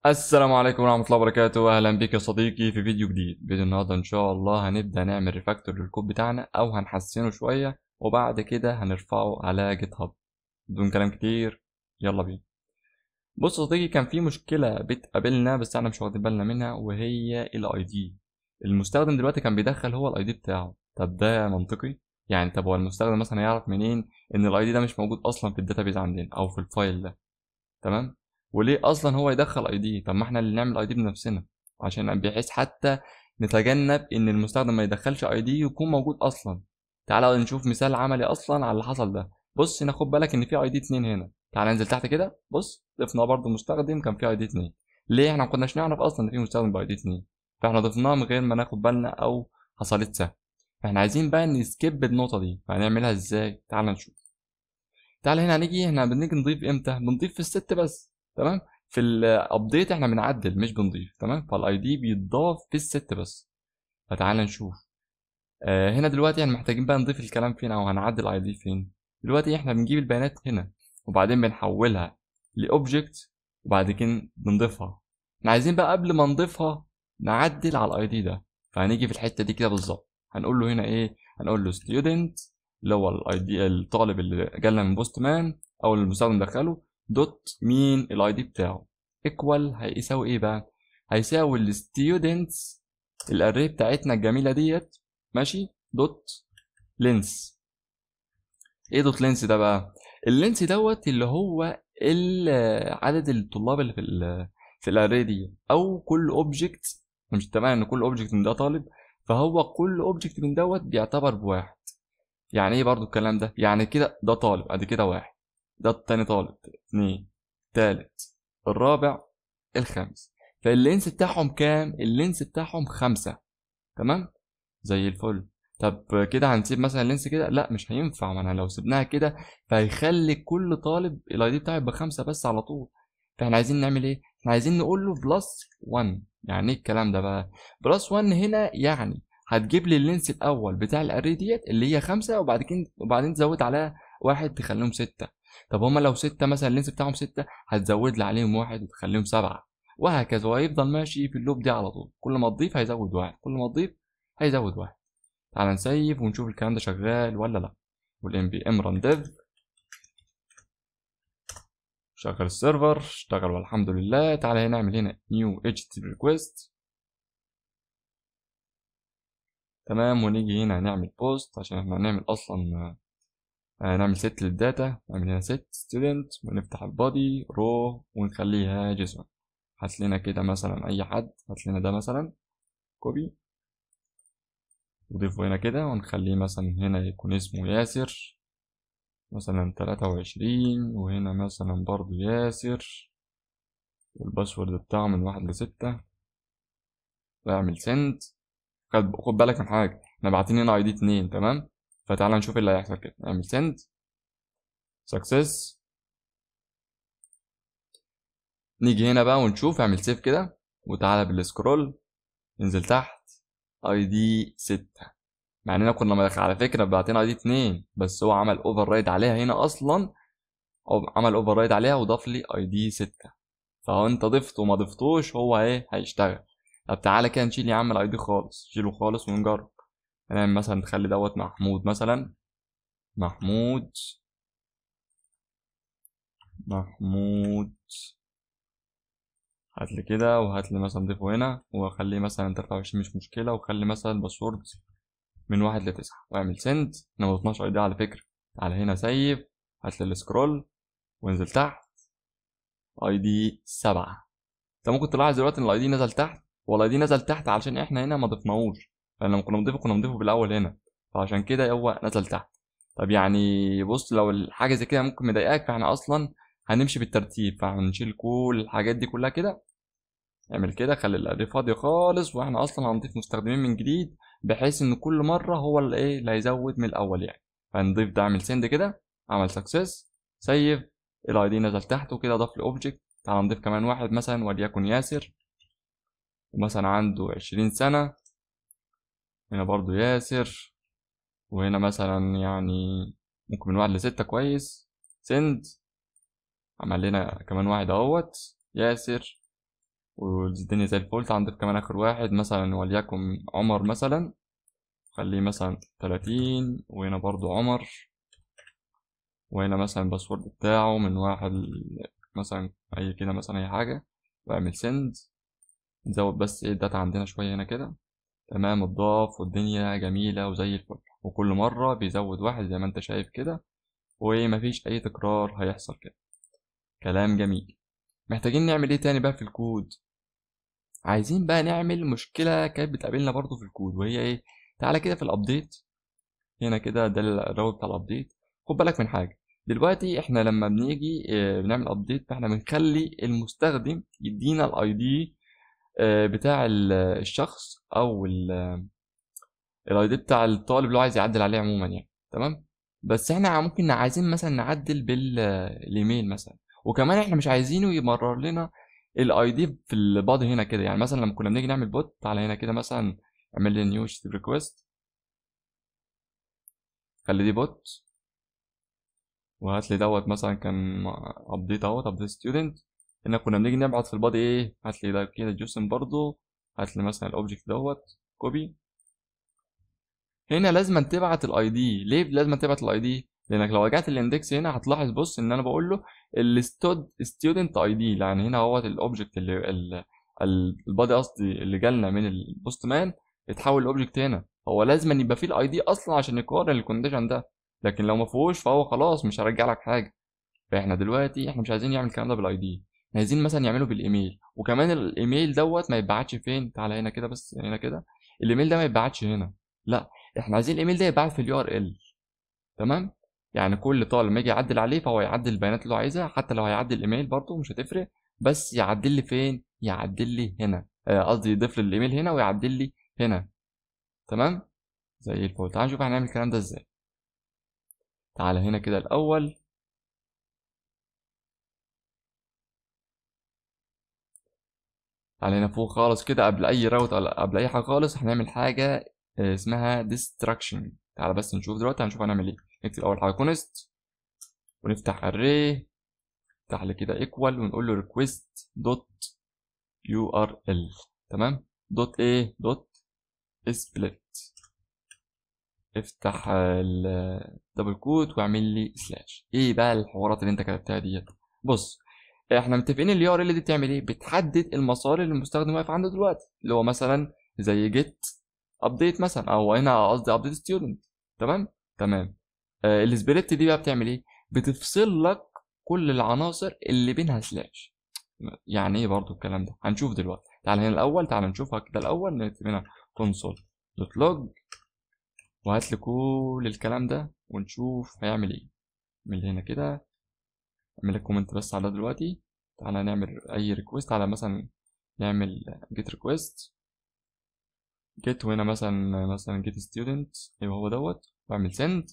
السلام عليكم ورحمة الله وبركاته. أهلا بك يا صديقي في فيديو جديد. فيديو النهاردة إن شاء الله هنبدأ نعمل ريفاكتور للكود بتاعنا أو هنحسنه شوية وبعد كده هنرفعه على جيت هاب. بدون كلام كتير يلا بينا. بص يا صديقي، كان في مشكلة بتقابلنا بس احنا مش واخدين بالنا منها، وهي الاي دي. المستخدم دلوقتي كان بيدخل هو الاي دي بتاعه. طب ده منطقي؟ يعني طب هو المستخدم مثلا يعرف منين ان الاي دي ده مش موجود اصلا في الداتابيز عندنا او في الفايل ده؟ تمام. وليه اصلا هو يدخل اي دي؟ طب ما احنا اللي نعمل اي دي بنفسنا، عشان بحيث حتى نتجنب ان المستخدم ما يدخلش اي دي يكون موجود اصلا. تعالى نشوف مثال عملي اصلا على اللي حصل ده. بص هنا، خد بالك ان في اي دي 2 هنا. تعال ننزل تحت كده، بص ضفنا برضو مستخدم كان في اي دي 2. ليه؟ احنا ما كناش نعرف اصلا ان في مستخدم باي دي 2، فاحنا ضفناه من غير ما ناخد بالنا او حصلت سهل. فاحنا عايزين بقى نسكيب النقطه دي، فهنعملها ازاي؟ تعال نشوف. تعال هنا، هنا بنيجي نضيف امتى؟ بنضيف في الست بس. تمام. في الابديت احنا بنعدل مش بنضيف. تمام. فالاي دي بيتضاف في الست بس. فتعال نشوف. هنا دلوقتي احنا محتاجين بقى نضيف الكلام فين او هنعدل الاي دي فين. دلوقتي احنا بنجيب البيانات هنا وبعدين بنحولها لاوبجكت وبعد كده بنضيفها. احنا عايزين بقى قبل ما نضيفها نعدل على الاي دي ده. فهنيجي في الحته دي كده بالظبط، هنقول له هنا ايه؟ هنقول له student، اللي هو الاي دي الطالب اللي جالنا من بوست مان او المستخدم دخله، دوت مين الاي دي بتاعه، ايكوال هيساوي ايه بقى؟ هيساوي الستودنتس الاري بتاعتنا الجميله ديت، ماشي، دوت لينس. ايه دوت لينس ده بقى؟ اللينس دوت اللي هو عدد الطلاب اللي في الاري دي، او كل اوبجكت. مش اتفقنا ان كل اوبجكت من ده طالب؟ فهو كل اوبجكت من دوت بيعتبر بواحد. يعني ايه برضو الكلام ده؟ يعني كده ده طالب ادي كده واحد، ده التاني طالب اتنين، تالت، الرابع، الخامس. فاللينس بتاعهم كام؟ اللينس بتاعهم 5. تمام، زي الفل. طب كده هنسيب مثلا اللينس كده؟ لا مش هينفع، ما انا لو سيبناها كده فهيخلي كل طالب الاي دي بتاعه يبقى 5 بس على طول. فاحنا عايزين نعمل ايه؟ احنا عايزين نقول له بلس 1. يعني ايه الكلام ده بقى؟ بلس 1 هنا يعني هتجيب لي اللينس الاول بتاع الاري ديت اللي هي 5، وبعدين تزود عليها واحد تخليهم 6. طب هما لو 6 مثلا اللينس بتاعهم 6، هتزود لي عليهم واحد وتخليهم 7، وهكذا. وهيفضل ماشي في اللوب دي على طول، كل ما تضيف هيزود واحد، كل ما تضيف هيزود واحد. تعال نسيف ونشوف الكلام ده شغال ولا لا. والام بي ام ران ديف، شغل السيرفر، اشتغل والحمد لله. تعال هنا نعمل هنا نيو اتش تي ريكويست. تمام. ونيجي هنا نعمل بوست عشان احنا هنعمل اصلا نعمل ست للداتا. نعمل هنا ست ستودنت ونفتح البادي رو ونخليها جيسون. هات لنا كده مثلا اي حد، هات لنا ده مثلا كوبي وضيفه هنا كده ونخليه مثلا هنا يكون اسمه ياسر مثلا 23، وهنا مثلا برضو ياسر، والباسورد بتاعه من 1 ل6. واعمل سند. خد بالك من حاجة، احنا باعتين هنا اي دي 2. تمام. فتعالى نشوف اللي هيحصل كده. اعمل سند سكسس. نيجي هنا بقى ونشوف، اعمل سيف كده وتعالى بالسكرول انزل تحت اي دي 6. مع اننا كنا على فكرة باعتين اي دي 2، بس هو عمل اوفر رايد عليها هنا اصلا، او عمل اوفر رايد عليها وضاف لي اي دي 6. فهو انت ضفت وما ضفتوش هو ايه هيشتغل. طب تعالى كده نشيل يا عم الاي دي خالص، شيله خالص ونجرب. هنعمل مثلا نخلي دوت محمود مثلا، محمود، محمود. هات لي كده وهات لي مثلا ضيفه هنا واخليه مثلا 23 مش مشكلة، وخلي مثلا الباسورد من 1 ل9 واعمل سند. احنا ما ضفناش اي دي على فكرة. تعالى هنا سيف، هات لي السكرول وانزل تحت اي دي 7. انت ممكن تلاحظ دلوقتي ان الاي دي نزل تحت، والاي دي نزل تحت علشان احنا هنا ما ضفناهوش. فلما كنا بنضيفه بالاول هنا، فعشان كده هو نزل تحت. طب يعني بص، لو الحاجه زي كده ممكن مضايقاك، فاحنا اصلا هنمشي بالترتيب، فهنشيل كل الحاجات دي كلها كده. اعمل كده، خلي الاري فاضي خالص، واحنا اصلا هنضيف مستخدمين من جديد، بحيث ان كل مره هو اللي ايه اللي هيزود من الاول يعني. فنضيف ده، اعمل سند كده، عمل سكسس، سيف. الاي دي نزل تحت وكده ضاف لي اوبجكت. تعال نضيف كمان واحد مثلا وليكن ياسر، ومثلا عنده 20 سنة. هنا برضو ياسر، وهنا مثلا يعني ممكن من 1 ل6 كويس. سند. عمل لنا كمان واحد اهوت ياسر والدنيا زي الفل. تعال نضيف كمان اخر واحد مثلا وليكن عمر مثلا، خليه مثلا 30، وهنا برضو عمر، وهنا مثلا الباسورد بتاعه من واحد مثلا اي كده مثلا اي حاجة، واعمل سند. نزود بس ايه الداتا عندنا شوية هنا كده. تمام، اتضاف والدنيا جميلة وزي الفل، وكل مرة بيزود واحد زي ما انت شايف كده، ومفيش اي تكرار هيحصل كده. كلام جميل. محتاجين نعمل ايه تاني بقى في الكود؟ عايزين بقى نعمل مشكلة كانت بتقابلنا برضو في الكود، وهي ايه؟ تعالى كده في الابديت هنا كده، ده الراوت بتاع الابديت. خد بالك من حاجة، دلوقتي احنا لما بنيجي بنعمل ابديت، فاحنا بنخلي المستخدم يدينا الاي دي بتاع الشخص، او الاي دي بتاع الطالب اللي هو عايز يعدل عليه عموما يعني. تمام. بس احنا ممكن عايزين مثلا نعدل بالايميل مثلا، وكمان احنا مش عايزينه يمرر لنا الاي دي في البادي هنا كده. يعني مثلا لما كنا بنيجي نعمل بوت، تعالى هنا كده مثلا اعمل لي نيو ريكويست، خلي دي بوت، وهات لي دوت مثلا كان ابديت اهوت، ابديت ستودنت. هنا كنا بنيجي نبعت في البادي ايه، هات لي ده كده جوسن برضو، هات لي مثلا الاوبجكت دوت كوبي. هنا لازم تبعت الاي دي. ليه لازم تبعت الاي دي؟ لانك لو رجعت الاندكس هنا هتلاحظ، بص ان انا بقول له ستودنت اي دي، يعني هنا هو الاوبجكت البادي قصدي اللي جالنا من البوست مان اتحول لاوبجكت هنا. هو لازم أن يبقى فيه الاي دي اصلا عشان يقارن الكونديشن ده، لكن لو ما فيهوش فهو خلاص مش هرجع لك حاجه. فاحنا دلوقتي احنا مش عايزين نعمل الكلام ده بالاي دي، احنا عايزين مثلا نعمله بالايميل. وكمان الايميل دوت ما يتبعتش فين، تعالى هنا كده بس هنا كده، الايميل ده ما يتبعتش هنا، لا، احنا عايزين الايميل ده يتبعت في اليو ار ال. تمام. يعني كل طالب ما يجي يعدل عليه فهو يعدل البيانات اللي هو عايزها، حتى لو هيعدل الايميل برضه مش هتفرق، بس يعدل لي فين؟ يعدل لي هنا، قصدي يضيف لي الايميل هنا ويعدل لي هنا. تمام، زي الفل. تعال نشوف هنعمل الكلام ده ازاي. تعالى هنا كده الاول، تعالى هنا فوق خالص كده، قبل اي راوت ولا قبل اي حاجه خالص هنعمل حاجه اسمها ديستراكشن. تعالى بس نشوف دلوقتي هنشوف هنعمل ايه. نكتب اول حاجه كونست، ونفتح array، نفتح لي كده ايكوال، ونقول له request دوت يو ار ال. تمام، دوت ايه، دوت سبليت. افتح الدبل كوت واعمل لي سلاش. ايه بقى الحوارات اللي انت كتبتها ديت؟ بص، احنا متفقين اليو ار ال دي بتعمل ايه؟ بتحدد المسار اللي المستخدم واقف عنده دلوقتي، اللي هو مثلا زي جيت ابديت مثلا، او هنا قصدي ابديت ستودنت. تمام. تمام. السبليت دي بقى بتعمل ايه؟ بتفصل لك كل العناصر اللي بينها سلاش. يعني ايه برضو الكلام ده؟ هنشوف دلوقتي. تعال هنا الاول، تعال نشوفها كده الاول. نكتب هنا console دوت لوج، وهات لي كل الكلام ده ونشوف هيعمل ايه. من هنا كده اعمل لك كومنت بس على ده دلوقتي. تعالى نعمل اي ريكوست، تعالى مثلا نعمل جيت ريكوست جيت، وهنا مثلا جيت ستودنت، يبقى هو دوت، واعمل سند.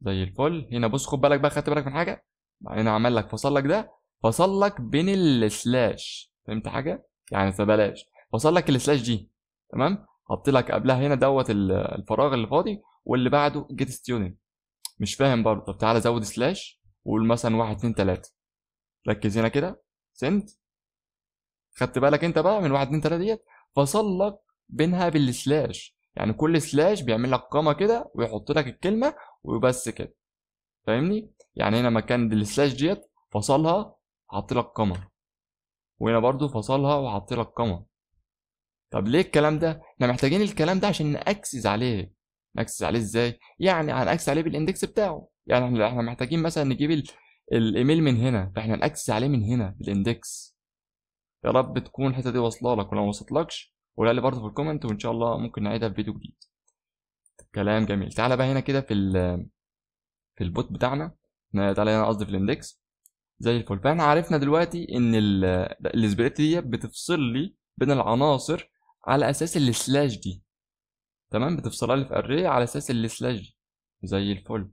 زي الفل. هنا بص خد بالك بقى، خدت بالك من حاجه؟ هنا عمل لك فصل لك ده، فصل لك بين السلاش. فهمت حاجه؟ يعني بلاش، فصل لك السلاش دي. تمام، حط لك قبلها هنا دوت الفراغ اللي فاضي، واللي بعده جيت ستودنت. مش فاهم برضه؟ طب تعالى زود سلاش وقول مثلا 1 2 3. ركز هنا كده، سنت. خدت بالك انت بقى من 1 2 3 ديت؟ فصل لك بينها بالسلاش، يعني كل سلاش بيعمل لك قامه كده ويحط لك الكلمه وبس كده. فاهمني؟ يعني هنا مكان السلاش ديت فصلها، حط لك قمر، وهنا برضو فصلها وحط لك قمر. طب ليه الكلام ده؟ احنا محتاجين الكلام ده عشان نأكسس عليه. نأكسس عليه ازاي؟ يعني هنأكسس عليه بالاندكس بتاعه. يعني احنا محتاجين مثلا نجيب الايميل من هنا، فاحنا نأكسس عليه من هنا بالاندكس. يا رب تكون الحته دي واصله لك، ولو ما وصلتلكش قولها لي برضه في الكومنت، وان شاء الله ممكن نعيدها في فيديو جديد. كلام جميل. تعالى بقى هنا كده في البوت بتاعنا، تعالى هنا قصدي في الاندكس. زي الفل. فاحنا عرفنا دلوقتي ان السبليت دي بتفصل لي بين العناصر على اساس السلاش دي. تمام، بتفصلها لي في اري على اساس السلاش دي. زي الفل.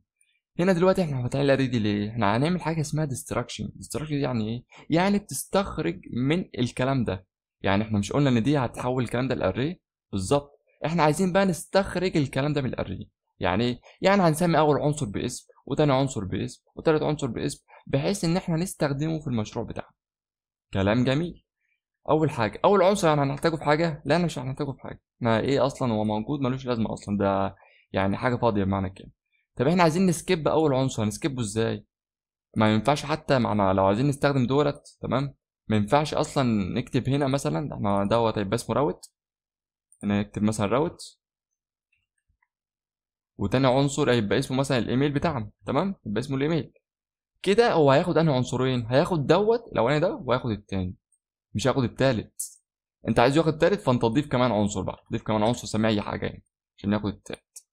هنا دلوقتي احنا فاتحين الاري دي ليه؟ احنا هنعمل حاجه اسمها ديستراكشن. ديستراكشن دي يعني ايه؟ يعني بتستخرج من الكلام ده. يعني احنا مش قلنا ان دي هتحول الكلام ده لاري؟ بالظبط. احنا عايزين بقى نستخرج الكلام ده من الاري. يعني ايه؟ يعني هنسمي اول عنصر باسم، وتاني عنصر باسم، وتالت عنصر باسم، بحيث ان احنا نستخدمه في المشروع بتاعنا. كلام جميل. اول حاجه اول عنصر يعني هنحتاجه في حاجه؟ لا، انا مش هنحتاجه في حاجه. احنا ايه اصلا هو موجود ملوش لازمه اصلا، ده يعني حاجه فاضيه بمعنى كده. طب احنا عايزين نسكيب اول عنصر، هنسكيبه ازاي؟ ما ينفعش حتى معنا لو عايزين نستخدم دولت، تمام؟ ما ينفعش اصلا نكتب هنا مثلا احنا دوت هيبقى اسمه راوت، هنا نكتب مثلا راوت، وتاني عنصر هيبقى اسمه مثلا الايميل بتاعنا، تمام؟ يبقى اسمه الايميل. كده هو هياخد انهي عنصرين؟ هياخد دوت الاولاني ده وهياخد التاني، مش هياخد التالت. انت عايز ياخد التالت فانت تضيف كمان عنصر بقى، ضيف كمان عنصر سميه اي حاجه يعني عشان ياخد التالت.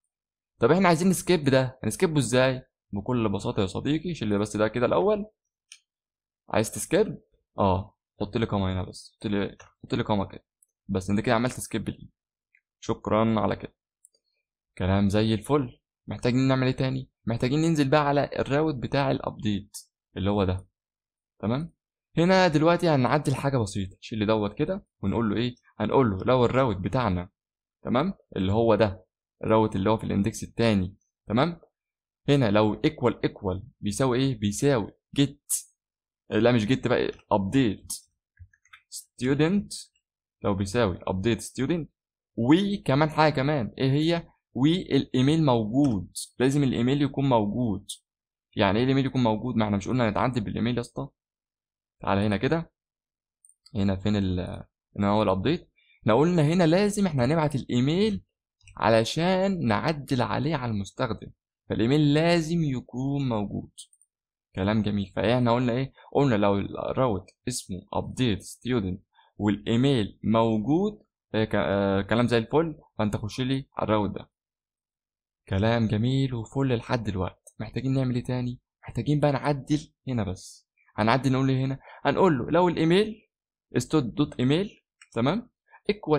طب احنا عايزين نسكيب ده، هنسكيبه ازاي؟ بكل بساطه يا صديقي، شيل بس ده كده الاول. عايز تسكيب؟ اه، حط لي كوما هنا بس، حط لي كوما كده بس، انت كده عملت سكيب لي. شكرا على كده، كلام زي الفل. محتاجين نعمل ايه تاني؟ محتاجين ننزل بقى على الراوت بتاع الابديت اللي هو ده، تمام؟ هنا دلوقتي هنعدل حاجه بسيطه، شيل دوت كده ونقول له ايه؟ هنقول له لو الراوت بتاعنا، تمام، اللي هو ده الراوت اللي هو في الاندكس الثاني، تمام، هنا لو ايكوال بيساوي ايه؟ بيساوي جيت، لا مش جيت بقى، ابديت ستودنت، لو بيساوي ابديت ستودنت، وكمان حاجه كمان ايه هي؟ والايميل موجود، لازم الايميل يكون موجود. يعني ايه الايميل يكون موجود؟ ما احنا مش قلنا نتعدل بالايميل يا اسطى؟ تعالى هنا كده، هنا فين هنا هو الابديت. احنا قلنا هنا لازم احنا هنبعت الايميل علشان نعدل عليه على المستخدم، فالايميل لازم يكون موجود. كلام جميل. فاحنا قلنا ايه؟ قلنا لو الراوت اسمه update student والايميل موجود، كلام زي الفل، فانت خش لي على الراوت ده. كلام جميل وفل لحد دلوقتي. محتاجين نعمل ايه تاني؟ محتاجين بقى نعدل هنا بس. هنعدل نقول ايه هنا؟ هنقول له لو الايميل دوت ايميل، تمام،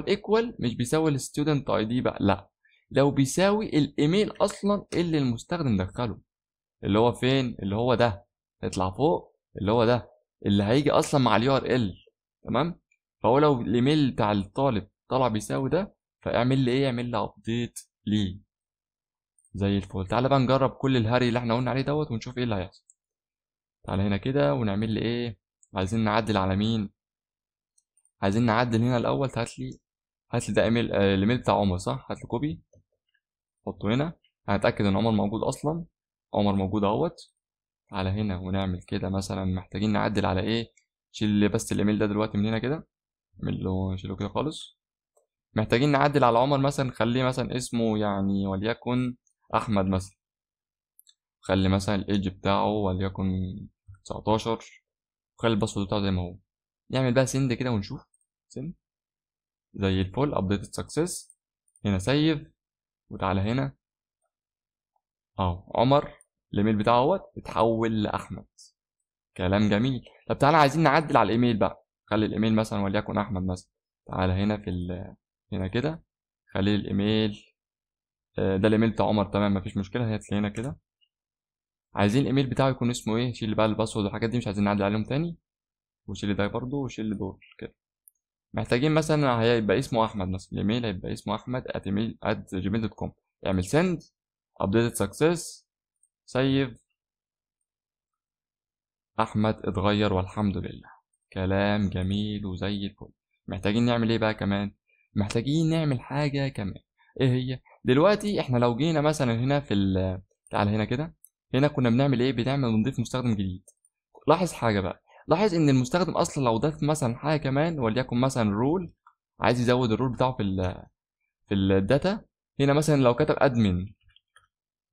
ايكوال مش بيساوي الستودنت اي دي بقى، لا، لو بيساوي الايميل اصلا اللي المستخدم دخله، اللي هو فين؟ اللي هو ده، يطلع فوق، اللي هو ده اللي هيجي اصلا مع اليو ار ال، تمام؟ فهو لو الايميل بتاع الطالب طلع بيساوي ده، فاعمل لي ايه؟ اعمل لي ابديت ليه. زي الفل. تعالى بقى نجرب كل الهري اللي احنا قلنا عليه دوت ونشوف ايه اللي هيحصل. تعالى هنا كده ونعمل لي ايه؟ عايزين نعدل على مين؟ عايزين نعدل هنا الاول. هات لي ده ايميل، الايميل بتاع عمر، صح؟ هات لي كوبي، حطه هنا. هنتاكد ان عمر موجود اصلا. عمر موجود اهوت. على هنا ونعمل كده مثلا. محتاجين نعدل على ايه؟ شيل بس الايميل ده دلوقتي من هنا كده، شيله كده خالص. محتاجين نعدل على عمر مثلا، خليه مثلا اسمه يعني وليكن احمد مثلا. خلي مثلا الايدج بتاعه وليكن 19، وخلي الباسورد بتاعه زي ما هو. نعمل بقى سند كده ونشوف. سند زي الفل، ابديت سكسس. هنا سيف، وتعالى هنا اهو عمر الايميل بتاعه اهوت اتحول لاحمد. كلام جميل. طب تعالى عايزين نعدل على الايميل بقى. خلي الايميل مثلا وليكن احمد مثلا. تعالى هنا هنا كده، خلي الايميل، ده الايميل بتاع عمر، تمام، مفيش مشكله. هات لي هنا كده. عايزين الايميل بتاعه يكون اسمه ايه؟ شيل بقى الباسورد والحاجات دي، مش عايزين نعدل عليهم تاني. وشيل ده برضه، وشيل دول كده. محتاجين مثلا هيبقى اسمه احمد مثلا، الايميل هيبقى اسمه احمد @gmail.com. اعمل سند، ابديت سكسس، سيف، احمد اتغير والحمد لله. كلام جميل وزي الفل. محتاجين نعمل ايه بقى كمان؟ محتاجين نعمل حاجه كمان. ايه هي؟ دلوقتي احنا لو جينا مثلا هنا تعال هنا كده. هنا كنا بنعمل ايه؟ بنضيف مستخدم جديد. لاحظ حاجه بقى. لاحظ ان المستخدم اصلا لو ضاف مثلا حاجه كمان وليكن مثلا رول، عايز يزود الرول بتاعه في الداتا. هنا مثلا لو كتب ادمن،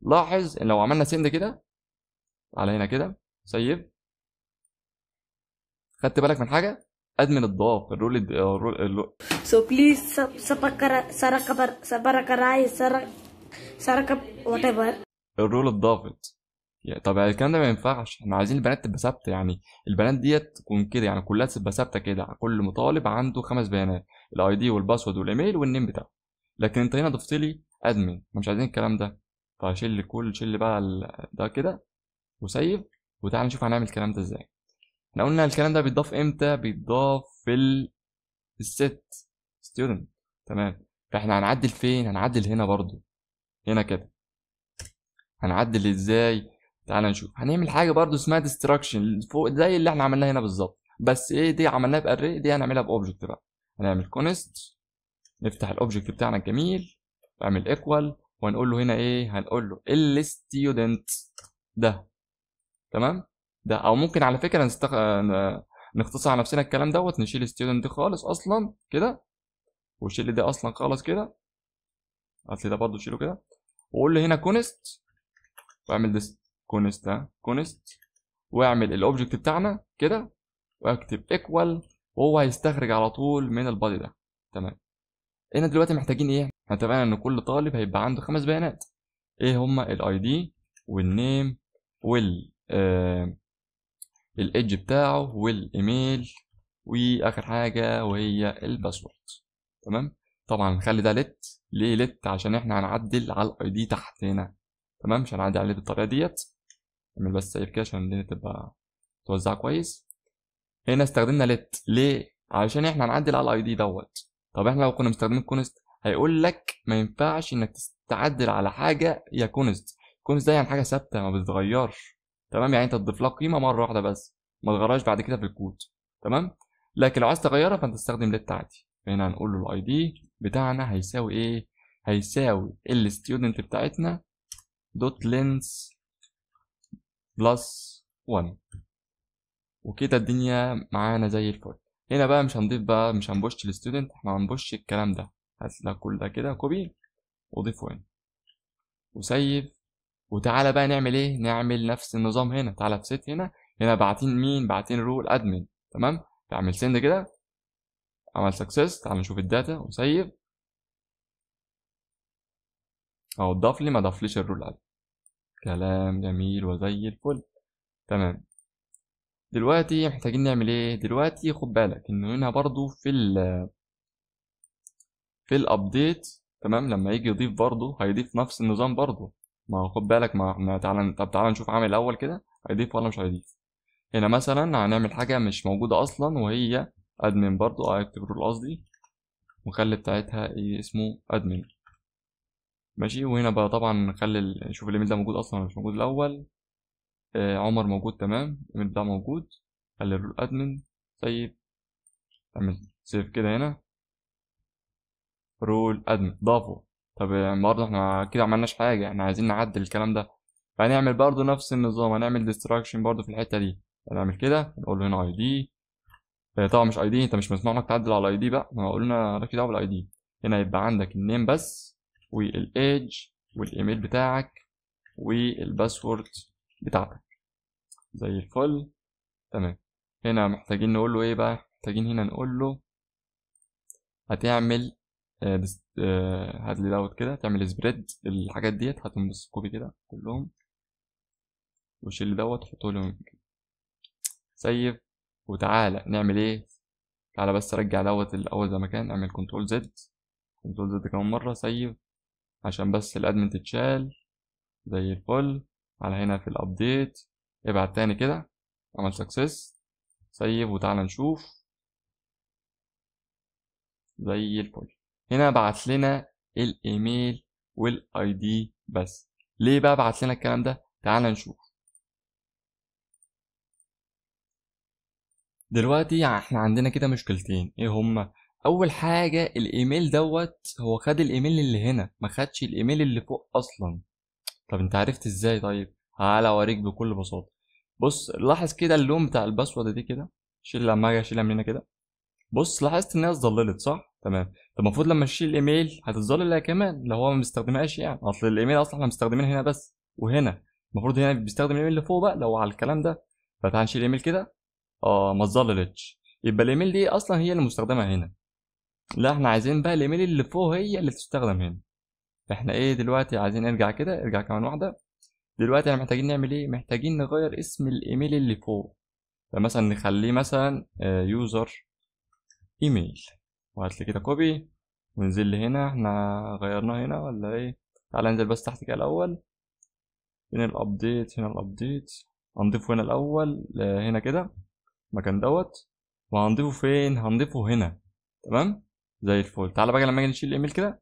لاحظ ان لو عملنا سند كده على هنا كده سيف، خدت بالك من حاجه؟ ادمن اتضاف الرول. So please sabakarai sarakap whatever. الرول اتضافت. يعني طب الكلام ده ما ينفعش، احنا عايزين البنات تبقى ثابته. يعني البنات ديت تكون كده، يعني كلها تبقى ثابته كده. كل مطالب عنده 5 بيانات، الاي دي والباسورد والايميل والنيم بتاعه. لكن انت هنا ضفت لي ادمن، احنا مش عايزين الكلام ده. فشيل شيل بقى ده كده وسيف. وتعالى نشوف هنعمل الكلام ده ازاي. احنا قلنا الكلام ده بيتضاف امتى؟ بيتضاف الست ستودنت، تمام. فاحنا هنعدل فين؟ هنعدل هنا برضو، هنا كده. هنعدل ازاي؟ تعالى نشوف. هنعمل حاجه برضو اسمها ديستراكشن فوق زي اللي احنا عملناه هنا بالظبط، بس ايه دي عملناها باري، دي هنعملها باوبجكت بقى. هنعمل كونست، نفتح الاوبجكت بتاعنا الجميل، نعمل ايكوال، وهنقول له هنا ايه، هنقول له الستودنت ده. تمام. ده او ممكن على فكره نختصر على نفسنا الكلام دوت، نشيل ستودنت دي خالص اصلا كده، وشيل دي اصلا خالص كده، هات لي ده برضه شيله كده، وقول له هنا كونست، واعمل ديس كونست، كونست، واعمل الاوبجكت بتاعنا كده، واكتب ايكوال، وهو هيستخرج على طول من البادي ده. تمام. هنا دلوقتي محتاجين ايه؟ احنا اتفقنا ان كل طالب هيبقى عنده 5 بيانات، ايه هما؟ الاي دي والنيم وال الايدج بتاعه والايميل، واخر حاجه وهي الباسورد. تمام. طبعا نخلي ده لت، ليه لت؟ عشان احنا هنعدل على الاي دي تحت هنا. تمام. مش هنعدل عليه بالطريقه ديت. نعمل بس سيف كده عشان الدنيا تبقى توزع كويس. هنا استخدمنا لت ليه؟ علشان احنا هنعدل على الاي دي دوت. طب احنا لو كنا مستخدمين كونست هيقول لك ما ينفعش انك تعدل على حاجه يا كونست. كونست ده يعني حاجه ثابته ما بتتغيرش. تمام. يعني انت تضيف لها قيمه مره واحده بس، ما تغيرهاش بعد كده في الكود. تمام. لكن لو عايز تغيرها فانت تستخدم لت عادي. هنا هنقول له الاي دي بتاعنا هيساوي ايه؟ هيساوي الستودنت بتاعتنا دوت لينس بلس 1، وكده الدنيا معانا زي الفل. هنا بقى مش هنضيف بقى، مش هنبوش الستودنت، احنا هنبوش الكلام ده. هات كل ده كده كوبي وضيفه هنا وسيف. وتعالى بقى نعمل ايه؟ نعمل نفس النظام هنا. تعالى في ست هنا، هنا باعتين مين؟ باعتين رول ادمن. تمام. تعمل سند كده، عمل سكسس. تعال نشوف الداتا وسيف اهو، ضاف لي ما ضافليش الرول ادمن. كلام جميل وزي الفل. تمام. دلوقتي محتاجين نعمل ايه؟ دلوقتي خد بالك ان هنا برضو في الابديت. تمام. لما يجي يضيف برضه هيضيف نفس النظام برضه. ما هو خد بالك، ما احنا طب تعالى نشوف عامل الاول كده هيضيف ولا مش هيضيف. هنا مثلا هنعمل حاجه مش موجوده اصلا وهي ادمن برضه، اكتب رول قصدي، وخلي بتاعتها ايه اسمه ادمن. ماشي. وهنا بقى طبعا نخلي نشوف الايميل ده موجود اصلا ولا مش موجود الاول. عمر موجود. تمام. الايميل ده موجود. خلي الرول ادمن. سيف. اعمل سيف كده هنا، رول ادمن ضافه. طب برضه احنا كده عملناش حاجه، احنا عايزين نعدل الكلام ده. فهنعمل برضه نفس النظام، هنعمل ديستراكشن برضه في الحته دي. هنعمل كده، نقول له هنا اي دي. طبعا مش اي دي، انت مش مسموح لك تعدل على الاي دي بقى، ما قلنا مالكش دعوه بالاي دي. هنا يبقى عندك النيم بس، والايدج، والايميل بتاعك، والباسورد بتاعتك. زي الفل. تمام. هنا محتاجين نقول له ايه بقى؟ محتاجين هنا نقول له هتعمل هات لي دوت كده، تعمل سبريد الحاجات ديت، هاتهم بس كوبي كده كلهم، وشيل لي دوت وحطه لهم كده. سيف. وتعالى نعمل ايه؟ تعالى بس رجع دوت الاول زي ما كان، اعمل كنترول زد، كنترول زد كمان مره. سيف عشان بس الادمن تتشال. زي الفل. على هنا في الابديت ابعت تاني كده، عمل سكسس. سيف وتعالى نشوف. زي الفل. هنا بعت لنا الايميل والاي دي بس. ليه بقى بعت لنا الكلام ده؟ تعال نشوف. دلوقتي احنا عندنا كده مشكلتين، ايه هما؟ اول حاجه الايميل دوت هو خد الايميل اللي هنا، ما خدش الايميل اللي فوق اصلا. طب انت عرفت ازاي؟ طيب تعالى اوريك بكل بساطه. بص لاحظ كده اللون بتاع الباسورد دي كده، شيل لما اجي اشيلها من هنا كده. بص لاحظت ان هي اتظللت صح؟ تمام. طب المفروض لما اشيل الايميل هتتظلل هي كمان لو هو ما بيستخدمهاش، يعني اصل الايميل اصلا احنا مستخدمين هنا بس وهنا، المفروض هنا بيستخدم الايميل اللي فوق بقى لو على الكلام ده. فتعال نشيل الايميل كده. اه ما اتظللتش، يبقى الايميل دي اصلا هي اللي مستخدمه هنا. لا احنا عايزين بقى الايميل اللي فوق هي اللي تستخدم هنا. احنا ايه دلوقتي عايزين نرجع كده، ارجع كمان واحده. دلوقتي احنا محتاجين نعمل ايه؟ محتاجين نغير اسم الايميل اللي فوق. فمثلا نخليه مثلا يوزر ايميل، وهات لي كده كوبي وننزل لي هنا. احنا غيرناه هنا ولا ايه؟ تعال ننزل بس تحت كده الاول. هنا الابديت، هنا الابديت، هنضيفه هنا الاول هنا كده مكان دوت. وهنضيفه فين؟ هنضيفه هنا. تمام. زي الفل. تعالى بقى لما نيجي نشيل الايميل كده.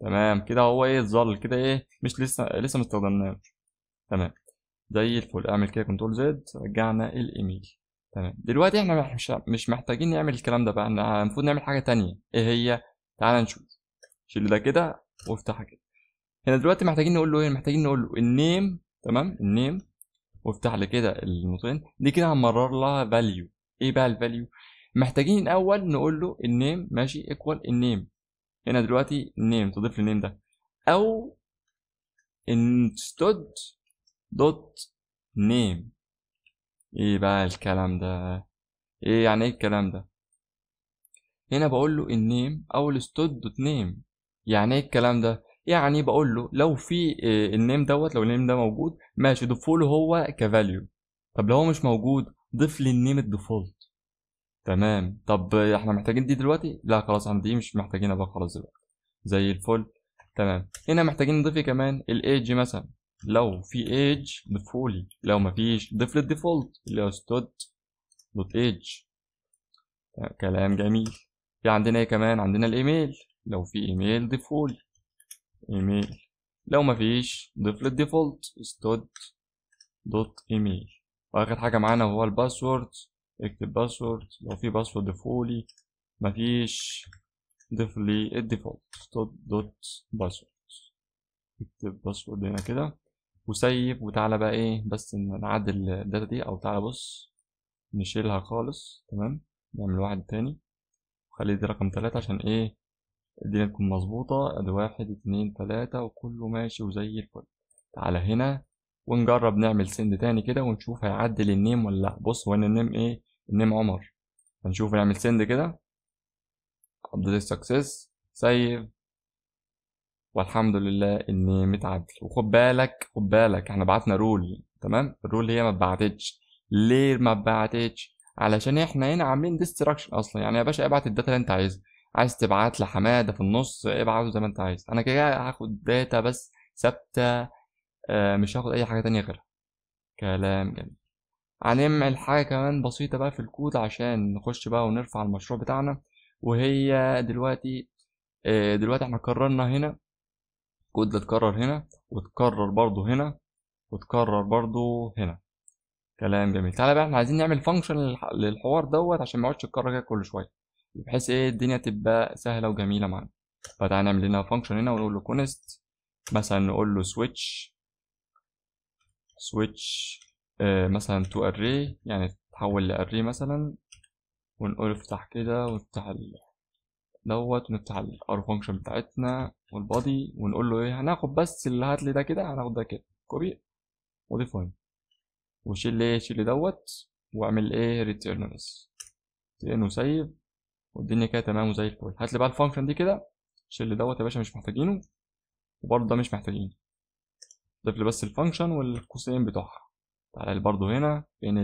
تمام كده هو ايه اتظل كده، ايه مش لسه مستخدمناش. تمام. زي الفل. اعمل كده كنترول زد، رجعنا الايميل. تمام. دلوقتي احنا مش محتاجين نعمل الكلام ده بقى، احنا المفروض نعمل حاجه تانية. ايه هي؟ تعال نشوف. شيل ده كده وافتحها كده. هنا دلوقتي محتاجين نقول له ايه؟ محتاجين نقول له النيم. تمام، النيم، وافتح لي كده النقطتين دي كده، هنمرر لها فاليو. ايه بقى الفاليو؟ محتاجين الاول نقول له النيم ماشي ايكوال النيم. هنا دلوقتي النيم تضيف للنيم ده، او instead دوت نيم. ايه بقى الكلام ده؟ ايه يعني ايه الكلام ده؟ هنا بقول له النيم او الستود دوت نيم. يعني ايه الكلام ده؟ يعني بقول له لو في النيم دوت، لو النيم ده موجود ماشي ضيفه له هو كفاليو. طب لو هو مش موجود ضيف لي النيم الديفولت. تمام. طب احنا محتاجين دي دلوقتي؟ لا خلاص، احنا دي مش محتاجينها بقى خلاص دلوقتي. زي الفل. تمام. هنا محتاجين نضيف كمان الايدج مثلا. لو في ايدج ضيفهولي، لو مفيش ضيف لي الديفولت اللي هو ستود دوت ايدج. كلام جميل. في عندنا ايه كمان؟ عندنا الايميل. لو في ايميل ضيفهولي ايميل، لو مفيش ضيف لي الديفولت ستود دوت ايميل. واخر حاجه معانا هو الباسورد. اكتب باسورد، لو في باسورد ضيفهولي، مفيش ضيف لي الديفولت ستود دوت باسورد. اكتب باسورد هنا كده وسيب. وتعالى بقى ايه بس نعدل الداتا دي، او تعالى بص نشيلها خالص. تمام، نعمل واحد تاني وخلي دي رقم 3 عشان ايه الدنيا تكون مظبوطة. ادي 1 2 3 وكله ماشي وزي الفل. تعالى هنا ونجرب نعمل سند تاني كده ونشوف هيعدل النيم ولا لا. بص هو النيم ايه؟ النيم عمر. هنشوف نعمل سند كده. ابديت سكسس، سيف، والحمد لله النيم اتعدل. وخد بالك خد بالك احنا بعتنا رول. تمام، الرول هي ما اتبعتتش. ليه ما اتبعتتش؟ علشان احنا هنا عاملين ديستراكشن اصلا. يعني يا باشا ابعت الداتا اللي انت عايزها. عايز تبعت لحماده في النص ابعته زي ما انت عايز. انا كده هاخد داتا بس ثابته، مش هاخد اي حاجه تانية غيرها. كلام جميل. هنعمل حاجه كمان بسيطه بقى في الكود عشان نخش بقى ونرفع المشروع بتاعنا. وهي دلوقتي دلوقتي احنا قررنا هنا كود ده اتكرر هنا وتكرر برضو هنا وتكرر برضو هنا. كلام جميل. تعالى بقى احنا عايزين نعمل فانكشن للحوار دوت عشان ما يقعدش يتكرر كده كل شويه، بحيث ايه الدنيا تبقى سهله وجميله معانا. فتعالى نعمل لنا فانكشن هنا ونقول له كونست. مثلا نقول له سويتش مثلا تو اري، يعني تحول لاري مثلا. ونقول افتح كده ونفتح دوت ونفتح الار فانكشن بتاعتنا والبادي ونقول له ايه. هناخد بس اللي هات لي ده كده، هناخد ده كده كوبي وضيف هنا وشيل ايه، شيل دوت واعمل ايه ريتيرن بس. ريتيرن وسيف والدنيا كده تمام وزي الفل. هات لي بقى الفانكشن دي كده. شيل دوت يا باشا مش محتاجينه، وبرضه ده مش محتاجينه. ضيف لي بس الفانكشن والقوسين بتوعها. تعالى لي برضه هنا فين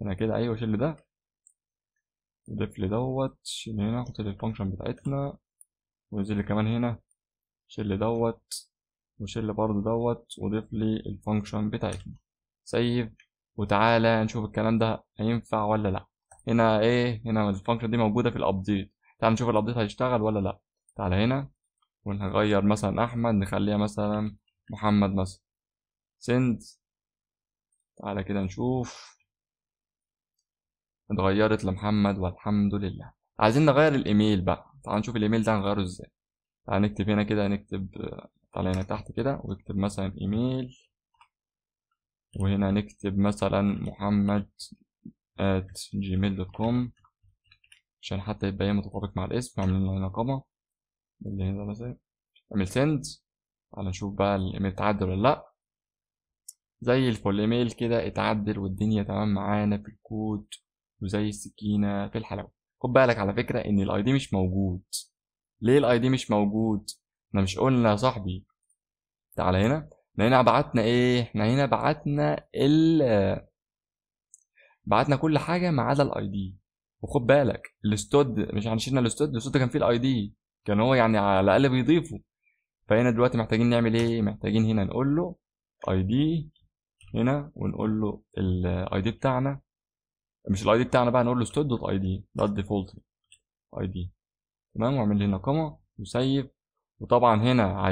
هنا كده. ايوه شيل ده وضيف لي دوت. شيل هنا حط لي الفانكشن بتاعتنا ونزل لي كمان هنا. شيل دوت وشيل برضه دوت وضيف لي الفانكشن بتاعتنا. سيف وتعالى نشوف الكلام ده هينفع ولا لا. هنا ايه؟ هنا الفانكشن دي موجوده في الابديت. تعال نشوف الابديت هيشتغل ولا لا. تعالى هنا ونغير مثلا احمد نخليها مثلا محمد مثلا. سند. تعالى كده نشوف اتغيرت لمحمد والحمد لله. عايزين نغير الايميل بقى. تعال نشوف الايميل ده هنغيره ازاي. تعال نكتب هنا كده، نكتب تعالى هنا تحت كده ونكتب مثلا ايميل، وهنا نكتب مثلا محمد @gmail.com عشان حتى يبقى متطابق مع الاسم. عاملين له هنا قامة اللي هنا مثلا. اعمل سند. تعالى نشوف بقى الايميل اتعدل ولا لا. زي الفل، الايميل كده اتعدل والدنيا تمام معانا في الكود وزي السكينة في الحلاوة. خد بالك على فكرة ان الاي دي مش موجود. ليه الاي دي مش موجود؟ احنا مش قلنا يا صاحبي تعالى هنا. احنا هنا بعتنا ايه؟ احنا هنا بعتنا كل حاجة ما عدا الاي دي. وخد بالك الاستود مش هنشيلنا الاستود كان فيه الاي دي، كان هو يعني على الاقل بيضيفه. فهنا دلوقتي محتاجين نعمل ايه؟ محتاجين هنا نقول له اي دي هنا ونقول له الاي دي بتاعنا. مش الاي دي بتاعنا بقى، نقول له ستود دوت اي دي ده الديفولت اي دي. تمام، واعمل هنا كوما وسيف. وطبعا هنا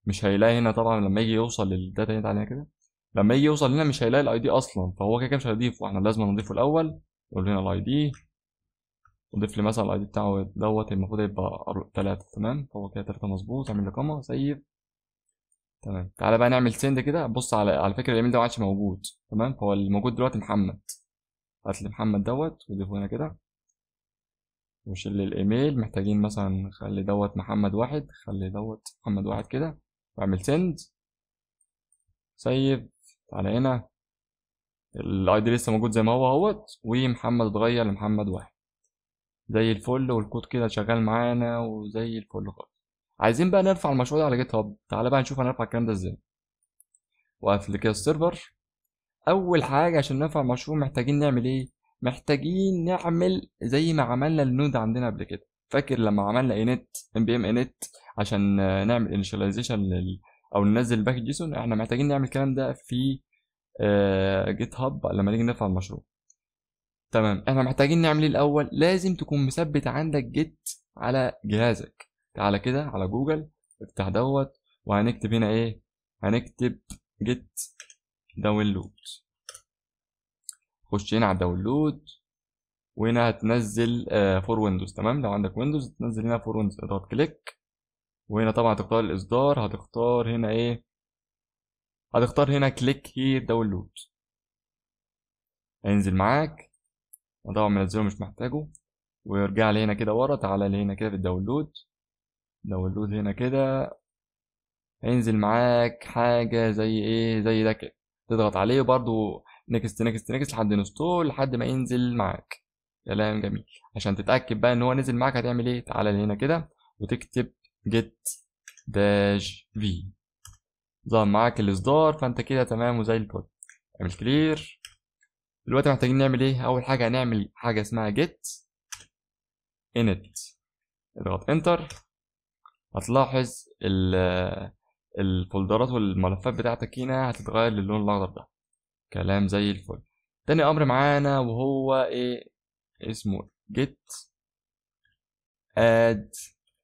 مش هيلاقي هنا طبعا لما يجي يوصل للداتا هنا عليها كده لما يجي يوصل هنا مش هيلاقي الاي دي اصلا، فهو كده مش هيضيفه، احنا لازم نضيفه الاول. نقول هنا الاي دي، وضيف لي مثلا الاي دي بتاعه دوت المفروض يبقى 3. تمام، فهو كده 3 مظبوط. اعمل اقامه سيف. تمام، تعالى بقى نعمل سند كده. بص على فكره الايميل ده ما عادش موجود. تمام، فهو اللي موجود دلوقتي محمد. هات لي محمد دوت وضيفه هنا كده، وشيل لي الايميل. محتاجين مثلا نخلي دوت محمد 1، خلي دوت محمد 1 كده، واعمل سند سيف. تعالى هنا، الاي دي لسه موجود زي ما هو اهوت، ومحمد اتغير لمحمد 1 زي الفل، والكود كده شغال معانا وزي الفل خالص. عايزين بقى نرفع المشروع ده على جيت هاب. تعالى بقى نشوف هنرفع الكلام ده ازاي. واقفل كده السيرفر. اول حاجه عشان نرفع المشروع محتاجين نعمل ايه؟ محتاجين نعمل زي ما عملنا النود عندنا قبل كده. فاكر لما عملنا انت ام بي ام انت عشان نعمل انيشاليزيشن او ننزل باكج جيسون؟ احنا محتاجين نعمل الكلام ده في جيت هاب لما نيجي نرفع المشروع. تمام، احنا محتاجين نعمل ايه الاول؟ لازم تكون مثبت عندك جيت على جهازك. تعالى كده على جوجل، افتح دوت، وهنكتب هنا ايه؟ هنكتب جيت داونلود. خش هنا على الداونلود، وهنا هتنزل فور ويندوز. تمام، لو عندك ويندوز تنزل هنا فور ويندوز، اضغط كليك، وهنا طبعا هتختار الاصدار. هتختار هنا ايه؟ هتختار هنا كليك هير داونلود. هينزل معاك، طبعا منزله مش محتاجه، ويرجع لي هنا كده ورا. تعالى لي هنا كده في الداونلود، داونلود هنا كده، هينزل معاك حاجة زي ايه؟ زي ده كده. تضغط عليه وبرده نكست نكست نكست لحد انستول، لحد ما ينزل معاك. كلام جميل. عشان تتأكد بقى ان هو نزل معاك هتعمل ايه؟ تعالى هنا كده وتكتب جيت داش في. ظهر معاك الاصدار، فانت كده تمام وزي الفل. اعمل كلير. دلوقتي محتاجين نعمل ايه؟ اول حاجة هنعمل حاجة اسمها جيت انت. اضغط انتر. هتلاحظ الفولدرات والملفات بتاعتك هنا هتتغير للون الاخضر ده. كلام زي الفل. تاني امر معانا وهو ايه؟ اسمه جيت اد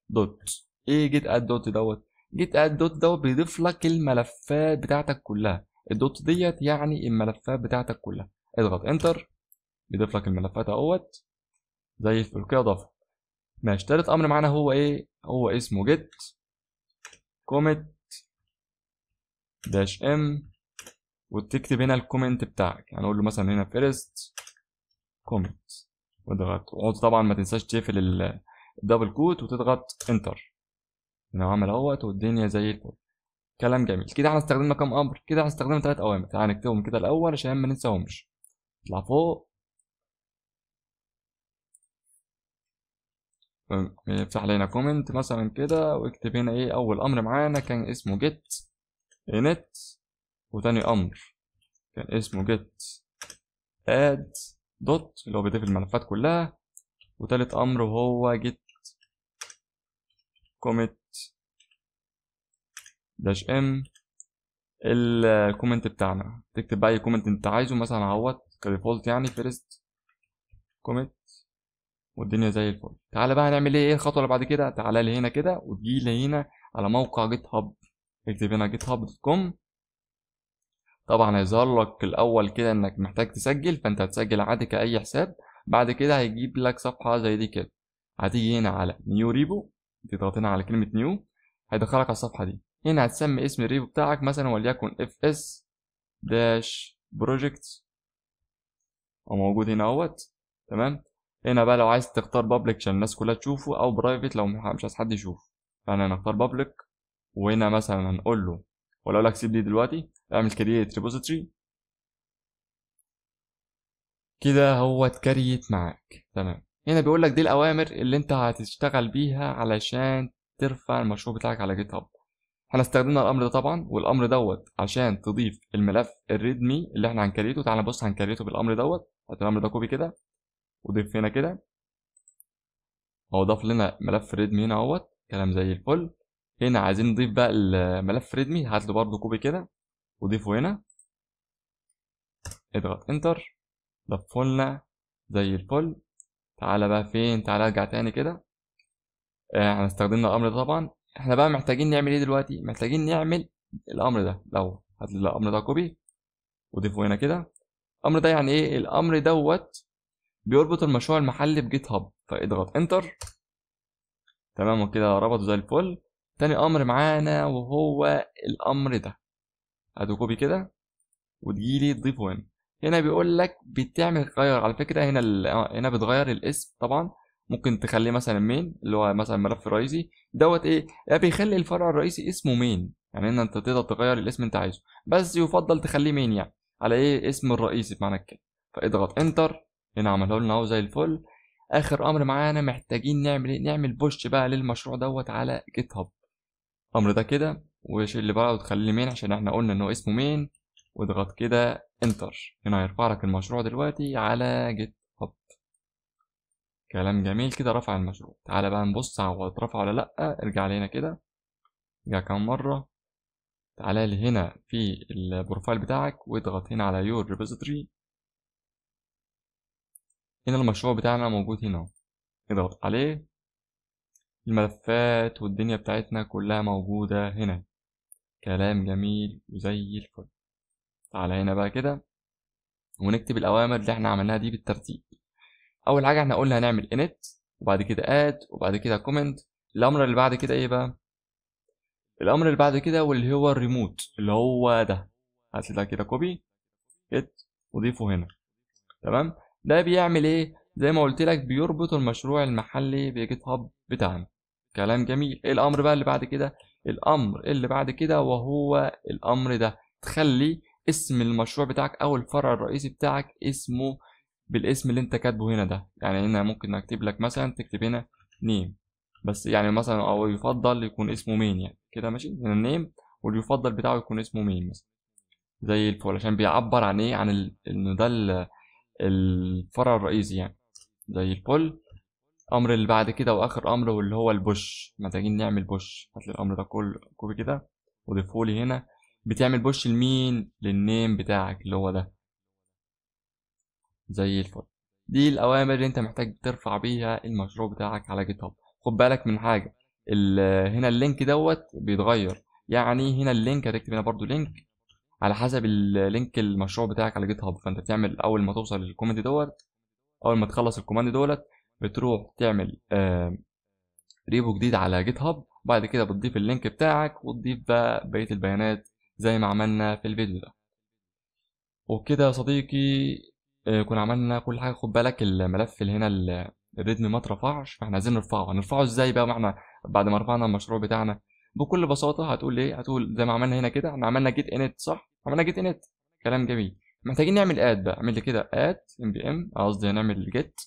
دوت. ايه جيت اد دوت دوت؟ جيت اد دوت دوت بيضيف لك الملفات بتاعتك كلها. الدوت ديت يعني الملفات بتاعتك كلها. اضغط انتر، بيضيف لك الملفات اهوت زي الفل كده اضافه. ماشي، تالت امر معانا هو ايه؟ هو اسمه جيت كوميت داش ام، وتكتب هنا الكومنت بتاعك. هنقول له مثلا هنا فيرست كومنت، واضغط. طبعا ما تنساش تقفل الدبل كوت وتضغط انتر. هنا عمل اهوت والدنيا زي الفل. كلام جميل. كده احنا استخدمنا كام امر؟ كده احنا استخدمنا 3 اوامر. تعال نكتبهم كده الاول عشان ما ننساهمش. اطلع فوق، افتح لنا كومنت مثلا كده، واكتب هنا ايه؟ اول امر معانا كان اسمه جيت انت، وتاني امر كان اسمه جيت اد دوت اللي هو بيضيف الملفات كلها، وتالت امر وهو جيت كوميت داش ام الكومنت بتاعنا. تكتب بقى اي كومنت انت عايزه، مثلا اهوت كديفولت يعني فيرست كوميت، والدنيا زي الفل. تعالى بقى هنعمل ايه الخطوه اللي بعد كده؟ تعالى لي هنا كده وتجي لي هنا على موقع جيت هاب. اكتب هنا جيت هاب دوت كوم. طبعا هيظهر لك الاول كده انك محتاج تسجل، فانت هتسجل عادي كاي حساب. بعد كده هيجيب لك صفحه زي دي كده. هتيجي هنا على نيو ريبو، تضغط هنا على كلمه نيو، هيدخلك على الصفحه دي. هنا هتسمي اسم الريبو بتاعك مثلا وليكن اف اس داش بروجكت، وموجود هنا اهوت. تمام. هنا بقى لو عايز تختار بابليك عشان الناس كلها تشوفه، او برايفت لو مش عايز حد يشوفه، فانا هنختار بابليك. وهنا مثلا هنقول له، ولا اقول لك سيب لي دلوقتي، اعمل كرييت ريبوزيتوري كده. هو اتكريت معاك. تمام. هنا بيقول لك دي الاوامر اللي انت هتشتغل بيها علشان ترفع المشروع بتاعك على جيت هاب. احنا استخدمنا الامر ده طبعا، والامر دوت عشان تضيف الملف الريدمي اللي احنا هنكريته. تعالى بص هنكريته بالامر دوت. هات الامر ده كوبي كده وضيف هنا كده. هو ضاف لنا ملف ريدمي هنا اهوت. كلام زي الفل. هنا عايزين نضيف بقى الملف ريدمي، هات له برده كوبي كده وضيفه هنا. اضغط انتر، ضافه لنا زي الفل. تعالى بقى فين؟ تعالى ارجع تاني كده. احنا استخدمنا الامر ده طبعا. احنا بقى محتاجين نعمل ايه دلوقتي؟ محتاجين نعمل الامر ده. لو هات لي الامر ده كوبي وضيفه هنا كده. الامر ده يعني ايه؟ الامر دوت بيربط المشروع المحلي بجيت هاب، فاضغط انتر. تمام وكده ربطه زي الفل. تاني امر معانا وهو الامر ده، ادي كوبي كده وتجيلي تضيفه هنا. هنا بيقول لك بتعمل غير على فكره، هنا هنا بتغير الاسم طبعا. ممكن تخليه مثلا مين، اللي هو مثلا ملف رئيسي دوت ايه، بيخلي الفرع الرئيسي اسمه مين. يعني ان انت تقدر تغير الاسم انت عايزه، بس يفضل تخليه مين يعني على ايه اسم الرئيسي بمعنى كده. فاضغط انتر. هنا عمله لنا اهو زي الفل. اخر امر معانا محتاجين نعمل ايه؟ نعمل بوش بقى للمشروع دوت على جيت هاب. الامر ده كده، وش اللي بقى وتخليه مين عشان احنا قلنا ان هو اسمه مين. واضغط كده انتر. هنا هيرفع لك المشروع دلوقتي على جيت هاب. كلام جميل كده، رفع المشروع. تعالى بقى نبص هو اترفع ولا لا. ارجع لي هنا كده، ارجع كام مره. تعالى لي هنا في البروفايل بتاعك واضغط هنا على يور ريبوزيتوري. هنا المشروع بتاعنا موجود هنا، اضغط عليه. الملفات والدنيا بتاعتنا كلها موجودة هنا. كلام جميل وزي الفل. تعالى هنا بقى كده ونكتب الأوامر اللي احنا عملناها دي بالترتيب. أول حاجة احنا قلنا هنعمل init، وبعد كده add، وبعد كده comment. الأمر اللي بعد كده ايه بقى؟ الأمر اللي بعد كده واللي هو الريموت اللي هو ده. هات ده كده كوبي hit وضيفه هنا. تمام. ده بيعمل ايه؟ زي ما قلت لك بيربط المشروع المحلي بجيت هاب بتاعنا. كلام جميل. ايه الامر بقى اللي بعد كده؟ الامر اللي بعد كده وهو الامر ده، تخلي اسم المشروع بتاعك او الفرع الرئيسي بتاعك اسمه بالاسم اللي انت كاتبه هنا ده. يعني هنا ممكن اكتب لك مثلا، تكتب هنا نيم بس، يعني مثلا او يفضل يكون اسمه مين يعني كده ماشي. هنا النيم واليفضل بتاعه يكون اسمه مين مثلا زي الفل، عشان بيعبر عن ايه، عن انه ده الفرع الرئيسي يعني زي الفل. امر اللي بعد كده واخر امر واللي هو البوش، محتاجين نعمل بوش. هات لي الامر ده كله كوبي كده وضيفه لي هنا. بتعمل بوش لمين؟ للنيم بتاعك اللي هو ده زي الفل. دي الاوامر اللي انت محتاج ترفع بيها المشروع بتاعك على جيت هاب. خد بالك من حاجه، هنا اللينك دوت بيتغير. يعني هنا اللينك هتكتب هنا برضو لينك على حسب اللينك المشروع بتاعك على جيت هاب. فانت بتعمل اول ما توصل للكومنت دوت، اول ما تخلص الكوماند دولت بتروح تعمل ريبو جديد على جيت هاب. وبعد كده بتضيف اللينك بتاعك وتضيف بقى بقية البيانات زي ما عملنا في الفيديو ده. وبكده يا صديقي كنا عملنا كل حاجة. خد بالك الملف اللي هنا الريدمي ما اترفعش، فاحنا عايزين نرفعه. هنرفعه ازاي بقى؟ ما احنا بعد ما رفعنا المشروع بتاعنا بكل بساطة هتقول ايه؟ هتقول زي ما عملنا هنا كده. احنا عملنا جيت انت صح؟ عملنا جيت انت. كلام جميل. محتاجين نعمل اد بقى. اعمل لي كده اد ام بي ام، قصدي هنعمل جيت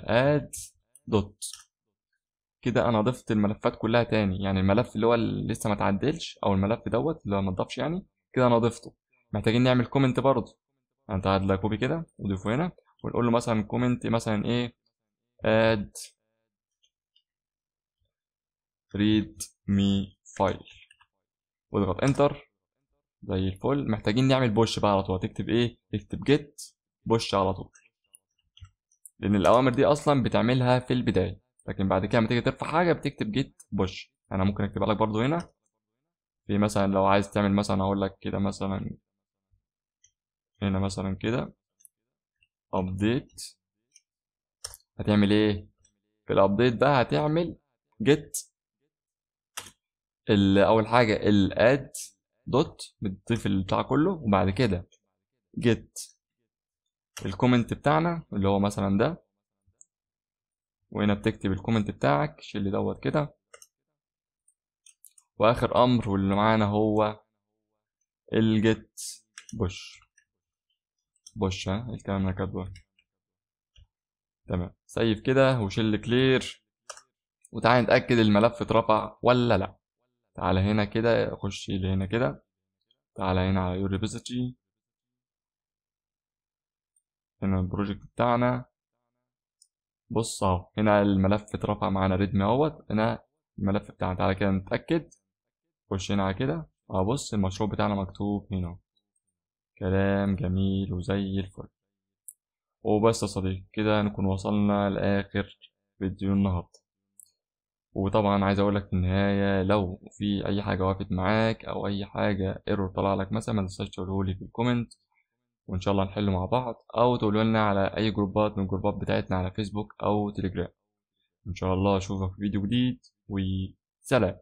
اد دوت. كده انا ضفت الملفات كلها تاني. يعني الملف اللي هو اللي لسه ما اتعدلش او الملف دوت اللي هو ما اتضافش يعني، كده انا ضفته. محتاجين نعمل كومنت برضه. انت هتلاقي كوبي كده وضيفه هنا ونقول له مثلا كومنت مثلا ايه، اد ريد مي فايل واضغط انتر زي الفل. محتاجين نعمل بوش بقى على طول. تكتب ايه؟ تكتب جيت بوش على طول، لان الاوامر دي اصلا بتعملها في البدايه، لكن بعد كده لما تيجي ترفع حاجه بتكتب جيت بوش. انا ممكن اكتبها لك برضو هنا في مثلا لو عايز تعمل مثلا، اقول لك كده مثلا هنا مثلا كده ابديت. هتعمل ايه في الابديت بقى؟ هتعمل جيت اول حاجه الاد دوت بتضيف البتاع كله، وبعد كده جيت الكومنت بتاعنا اللي هو مثلا ده، وهنا بتكتب الكومنت بتاعك شيل دوت كده. واخر امر واللي معانا هو الجيت بوش. بوش ها الكلام اللي كاتبه. تمام سيف كده وشيل كلير. وتعالى نتاكد الملف اترفع ولا لا. تعالى هنا كده، خش هنا كده. تعالى هنا على يور ريبوزيتوري. هنا البروجكت بتاعنا. بص اهو هنا الملف اترفع معانا ريدمي اهوت. هنا الملف بتاعنا. تعالى كده نتاكد. خش هنا على كده اهو. بص المشروع بتاعنا مكتوب هنا. كلام جميل وزي الفل. وبس يا صديقي كده نكون وصلنا لاخر فيديو النهارده. وطبعا عايز اقول لك في النهايه، لو في اي حاجه وقفت معاك او اي حاجه ايرور طلع لك مثلا، ما تنساش تقوله لي في الكومنت، وان شاء الله نحله مع بعض، او تقولوا لنا على اي جروبات من الجروبات بتاعتنا على فيسبوك او تليجرام. ان شاء الله اشوفك في فيديو جديد، وسلام.